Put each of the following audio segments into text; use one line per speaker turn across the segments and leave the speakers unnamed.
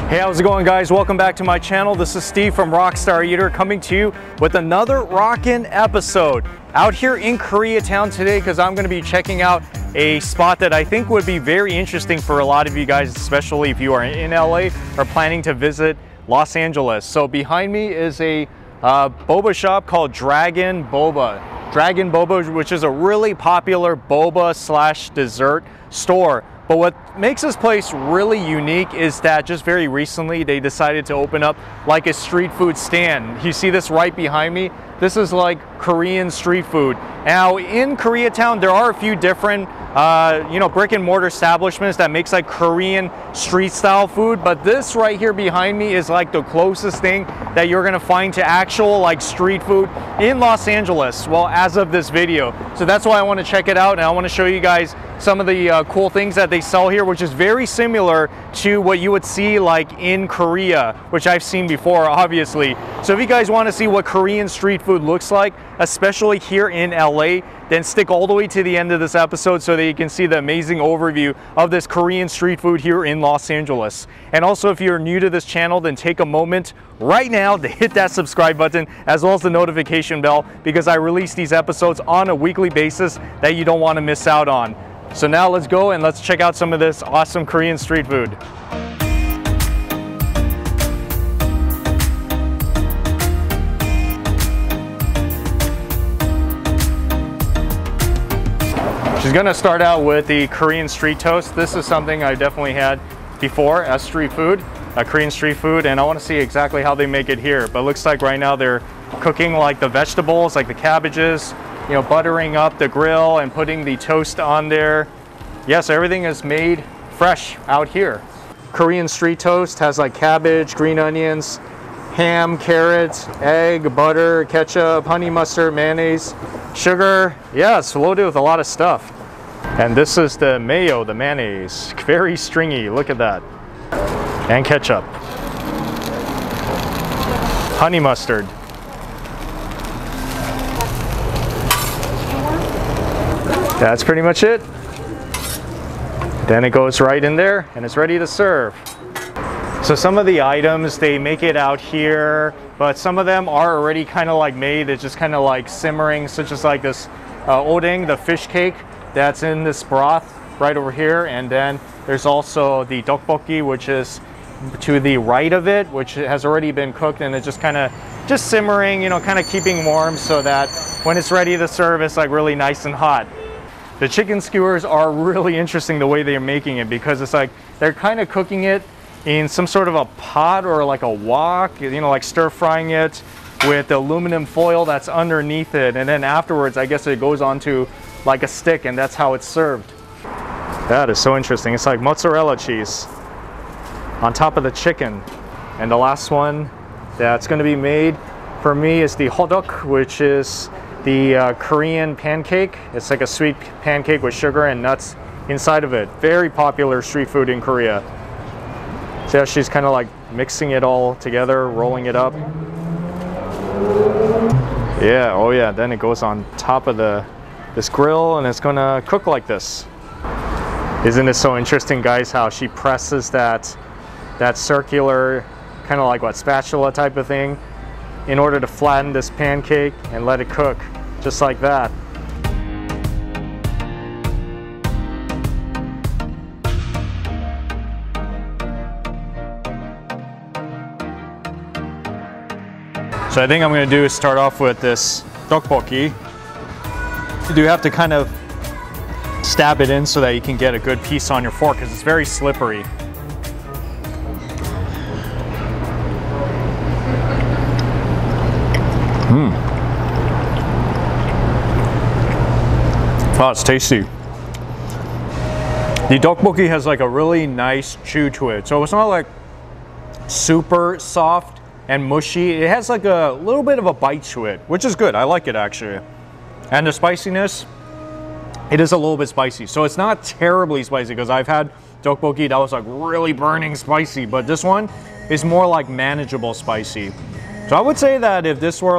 Hey, how's it going, guys? Welcome back to my channel. This is Steve from Rockstar Eater coming to you with another rockin' episode out here in Koreatown today, because I'm going to be checking out a spot that I think would be very interesting for a lot of you guys, especially if you are in LA or planning to visit Los Angeles. So behind me is a boba shop called Dragon Boba. Dragon Boba, which is a really popular boba slash dessert store. But what makes this place really unique is that just very recently they decided to open up like a street food stand. You see this right behind me? This is like Korean street food. Now in Koreatown there are a few different brick and mortar establishments that makes like Korean street style food, but this right here behind me is like the closest thing that you're gonna find to actual like street food in Los Angeles, well, as of this video. So that's why I want to check it out, and I want to show you guys some of the cool things that they sell here, which is very similar to what you would see like in Korea, which I've seen before, obviously. So if you guys want to see what Korean street food looks like, especially here in LA, then stick all the way to the end of this episode so that you can see the amazing overview of this Korean street food here in Los Angeles. And also, if you're new to this channel, then take a moment right now to hit that subscribe button as well as the notification bell, because I release these episodes on a weekly basis that you don't want to miss out on. So now let's go and let's check out some of this awesome Korean street food. She's gonna start out with the Korean street toast. This is something I definitely had before as street food, Korean street food, and I want to see exactly how they make it here. But it looks like right now they're cooking like the vegetables, like the cabbages, you know, buttering up the grill and putting the toast on there. Yes, everything is made fresh out here. Korean street toast has like cabbage, green onions, ham, carrots, egg, butter, ketchup, honey mustard, mayonnaise, sugar. Yeah, it's loaded with a lot of stuff. And this is the mayo, the mayonnaise. Very stringy, look at that. And ketchup. Honey mustard. That's pretty much it. Then it goes right in there and it's ready to serve. So some of the items, they make it out here, but some of them are already kind of like made. It's just kind of like simmering, such as like this odeng, the fish cake that's in this broth right over here. And then there's also the dukkbokki, which is to the right of it, which has already been cooked, and it's just kind of just simmering, you know, kind of keeping warm so that when it's ready to serve, it's like really nice and hot. The chicken skewers are really interesting the way they're making it, because it's like they're kind of cooking it in some sort of a pot or like a wok, you know, like stir frying it with the aluminum foil that's underneath it, and then afterwards I guess it goes onto like a stick, and that's how it's served. That is so interesting. It's like mozzarella cheese on top of the chicken. And the last one that's going to be made for me is the hotteok, which is the Korean pancake. It's like a sweet pancake with sugar and nuts inside of it. Very popular street food in Korea. See how she's kind of like mixing it all together, rolling it up. Yeah, oh yeah, then it goes on top of this grill, and it's gonna cook like this. Isn't it so interesting, guys, how she presses that circular kind of like what, spatula type of thing in order to flatten this pancake and let it cook just like that. So I think I'm going to do is start off with this dukkbokki. You do have to kind of stab it in so that you can get a good piece on your fork, because it's very slippery. Oh, it's tasty. The dukkbokki has like a really nice chew to it. So it's not like super soft and mushy. It has like a little bit of a bite to it, which is good. I like it actually. And the spiciness, it is a little bit spicy. So it's not terribly spicy, because I've had dukkbokki that was like really burning spicy, but this one is more like manageable spicy. So I would say that if this were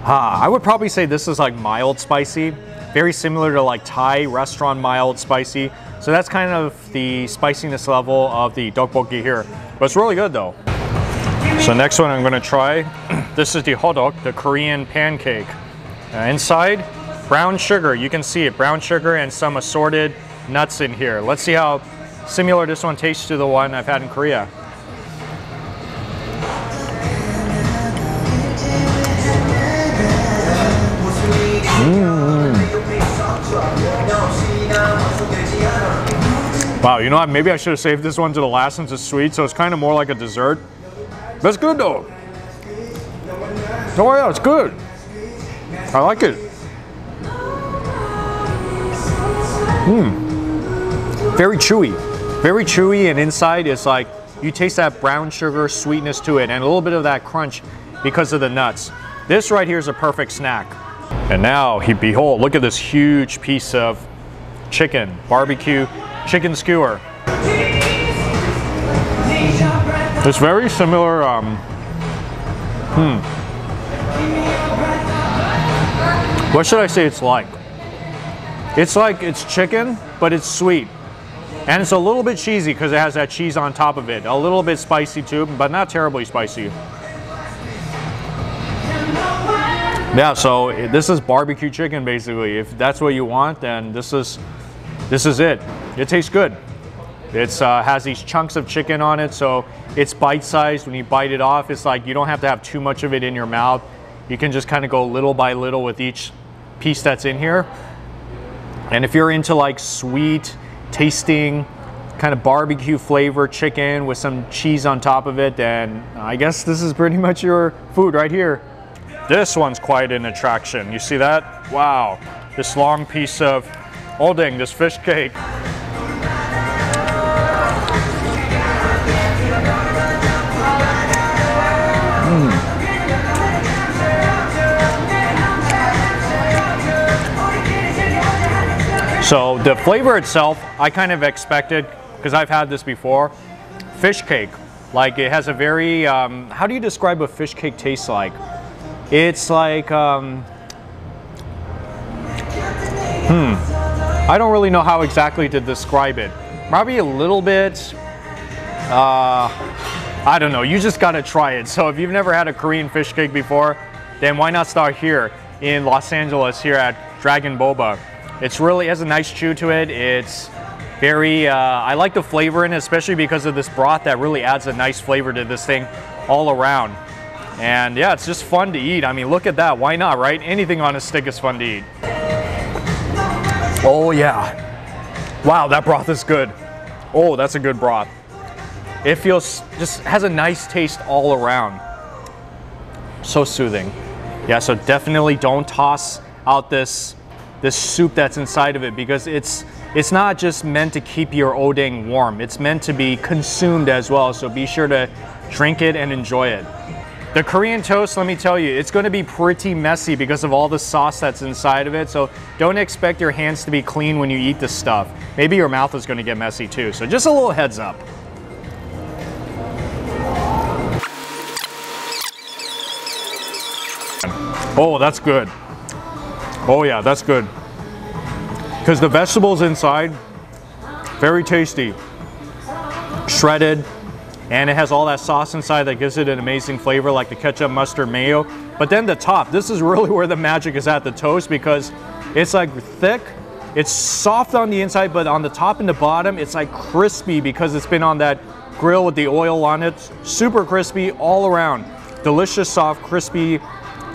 I would probably say this is like mild spicy, very similar to like Thai restaurant mild spicy. So that's kind of the spiciness level of the dukkbokki here. But it's really good though. So next one I'm gonna try, this is the hotteok, the Korean pancake. Inside, brown sugar, you can see it, brown sugar and some assorted nuts in here. Let's see how similar this one tastes to the one I've had in Korea. Wow, you know what? Maybe I should have saved this one to the last since it's sweet, so it's kind of more like a dessert. But it's good though. Oh yeah, it's good. I like it. Very chewy. Very chewy, and inside is like, you taste that brown sugar sweetness to it and a little bit of that crunch because of the nuts. This right here is a perfect snack. And now, behold, look at this huge piece of chicken, barbecue chicken skewer. It's very similar, what should I say it's like? It's like it's chicken, but it's sweet. And it's a little bit cheesy because it has that cheese on top of it. A little bit spicy too, but not terribly spicy. Yeah, so this is barbecue chicken basically. If that's what you want, then this is it. It tastes good. It has these chunks of chicken on it, so it's bite-sized. When you bite it off, it's like you don't have to have too much of it in your mouth. You can just kind of go little by little with each piece that's in here. And if you're into like sweet tasting kind of barbecue flavor chicken with some cheese on top of it, then I guess this is pretty much your food right here. This one's quite an attraction. You see that? Wow. This long piece of olding, this fish cake. So the flavor itself, I kind of expected, because I've had this before, fish cake. Like it has a very, how do you describe what fish cake tastes like? It's like, I don't really know how exactly to describe it. Probably a little bit, I don't know, you just gotta try it. So if you've never had a Korean fish cake before, then why not start here in Los Angeles, here at Dragon Boba. It's really has a nice chew to it. It's very, I like the flavor in it, especially because of this broth that really adds a nice flavor to this thing all around. And yeah, it's just fun to eat. I mean, look at that. Why not, right? Anything on a stick is fun to eat. Oh yeah. Wow, that broth is good. Oh, that's a good broth. It feels, just has a nice taste all around. So soothing. Yeah, so definitely don't toss out this soup that's inside of it, because it's not just meant to keep your odeng warm. It's meant to be consumed as well. So be sure to drink it and enjoy it. The Korean toast, let me tell you, it's going to be pretty messy because of all the sauce that's inside of it. So don't expect your hands to be clean when you eat this stuff. Maybe your mouth is going to get messy too. So just a little heads up. Oh, that's good. Oh yeah, that's good. Because the vegetables inside, very tasty. Shredded, and it has all that sauce inside that gives it an amazing flavor, like the ketchup, mustard, mayo. But then the top, this is really where the magic is at, the toast, because it's like thick, it's soft on the inside, but on the top and the bottom, it's like crispy because it's been on that grill with the oil on it. Super crispy all around. Delicious, soft, crispy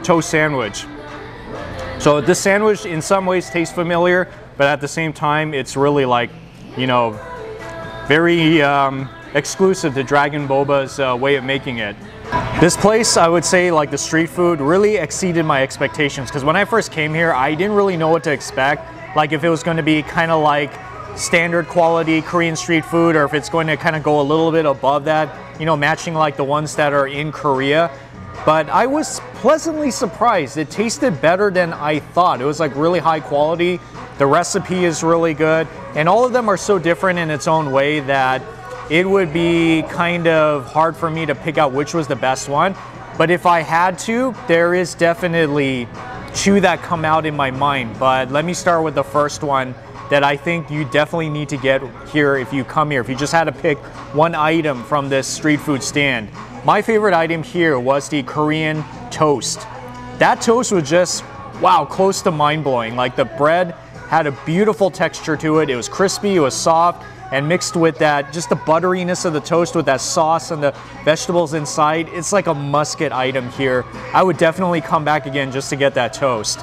toast sandwich. So this sandwich in some ways tastes familiar, but at the same time, it's really like, you know, very exclusive to Dragon Boba's way of making it. This place, I would say, like the street food, really exceeded my expectations, because when I first came here, I didn't really know what to expect. Like if it was going to be kind of like standard quality Korean street food, or if it's going to kind of go a little bit above that, you know, matching like the ones that are in Korea. But I was pleasantly surprised. It tasted better than I thought. It was like really high quality. The recipe is really good. And all of them are so different in its own way that it would be kind of hard for me to pick out which was the best one. But if I had to, there is definitely two that come out in my mind. But let me start with the first one. that I think you definitely need to get here if you come here. If you just had to pick one item from this street food stand, my favorite item here was the Korean toast. That toast was just, wow, close to mind-blowing. Like, the bread had a beautiful texture to it. It was crispy, it was soft, and mixed with that, just the butteriness of the toast with that sauce and the vegetables inside. It's like a must-get item here. I would definitely come back again just to get that toast.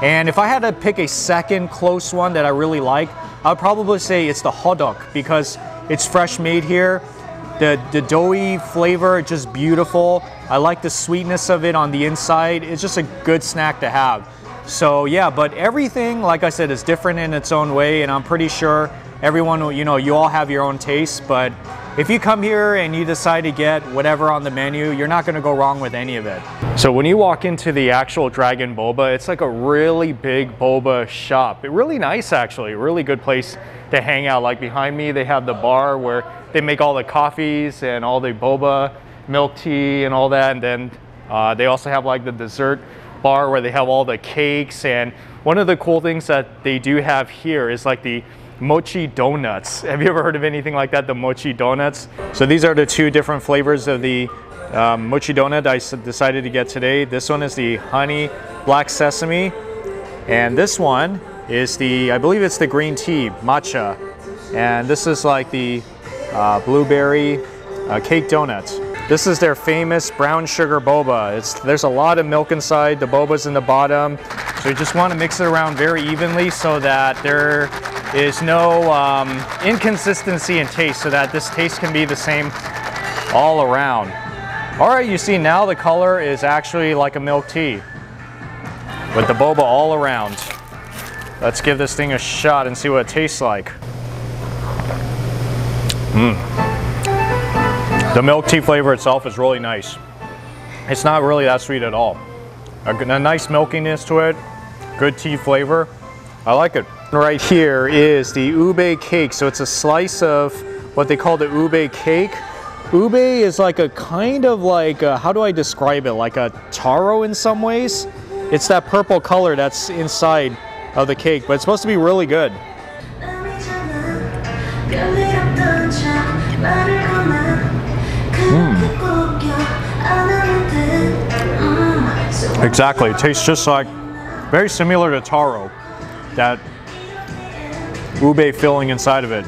And if I had to pick a second close one that I really like, I would probably say it's the hotteok, because it's fresh made here. The doughy flavor, just beautiful. I like the sweetness of it on the inside. It's just a good snack to have. So yeah, but everything, like I said, is different in its own way, and I'm pretty sure everyone, you know, you all have your own taste, but if you come here and you decide to get whatever on the menu, you're not gonna go wrong with any of it. So when you walk into the actual Dragon Boba, it's like a really big boba shop. Really nice, actually, really good place to hang out. Like behind me, they have the bar where they make all the coffees and all the boba, milk tea and all that. And then they also have like the dessert bar where they have all the cakes. And one of the cool things that they do have here is like the mochi donuts. Have you ever heard of anything like that, the mochi donuts? So these are the two different flavors of the mochi donut I decided to get today. This one is the honey black sesame, and this one is the, I believe it's the green tea matcha, and this is like the blueberry cake donuts. This is their famous brown sugar boba. There's a lot of milk inside, the boba's in the bottom, so you just want to mix it around very evenly so that there is no inconsistency in taste, so that this taste can be the same all around. All right, you see now the color is actually like a milk tea with the boba all around. Let's give this thing a shot and see what it tastes like. The milk tea flavor itself is really nice. It's not really that sweet at all. A nice milkiness to it, good tea flavor. I like it. Right here is the ube cake. So it's a slice of what they call the ube cake. Ube is like a kind of like, how do I describe it? Like a taro in some ways. It's that purple color that's inside of the cake, but it's supposed to be really good. Exactly, it tastes just like, very similar to taro, that ube filling inside of it.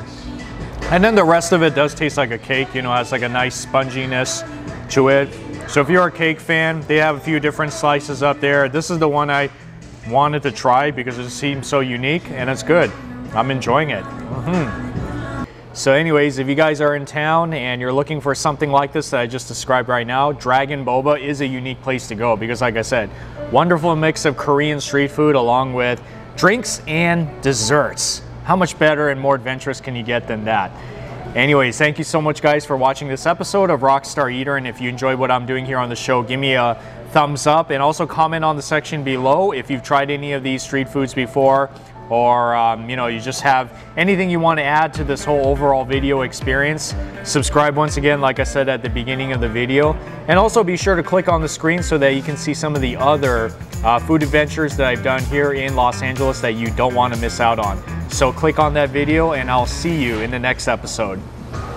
And then the rest of it does taste like a cake, you know, has like a nice sponginess to it. So if you're a cake fan, they have a few different slices up there. This is the one I wanted to try because it seems so unique and it's good. I'm enjoying it. So anyways, if you guys are in town and you're looking for something like this that I just described right now, Dragon Boba is a unique place to go because, like I said, wonderful mix of Korean street food along with drinks and desserts. How much better and more adventurous can you get than that? Anyways, thank you so much guys for watching this episode of Rockstar Eater, and if you enjoyed what I'm doing here on the show, give me a thumbs up and also comment on the section below if you've tried any of these street foods before, or you know, you just have anything you want to add to this whole overall video experience. Subscribe once again, like I said at the beginning of the video, and also be sure to click on the screen so that you can see some of the other food adventures that I've done here in Los Angeles that you don't want to miss out on. So click on that video and I'll see you in the next episode.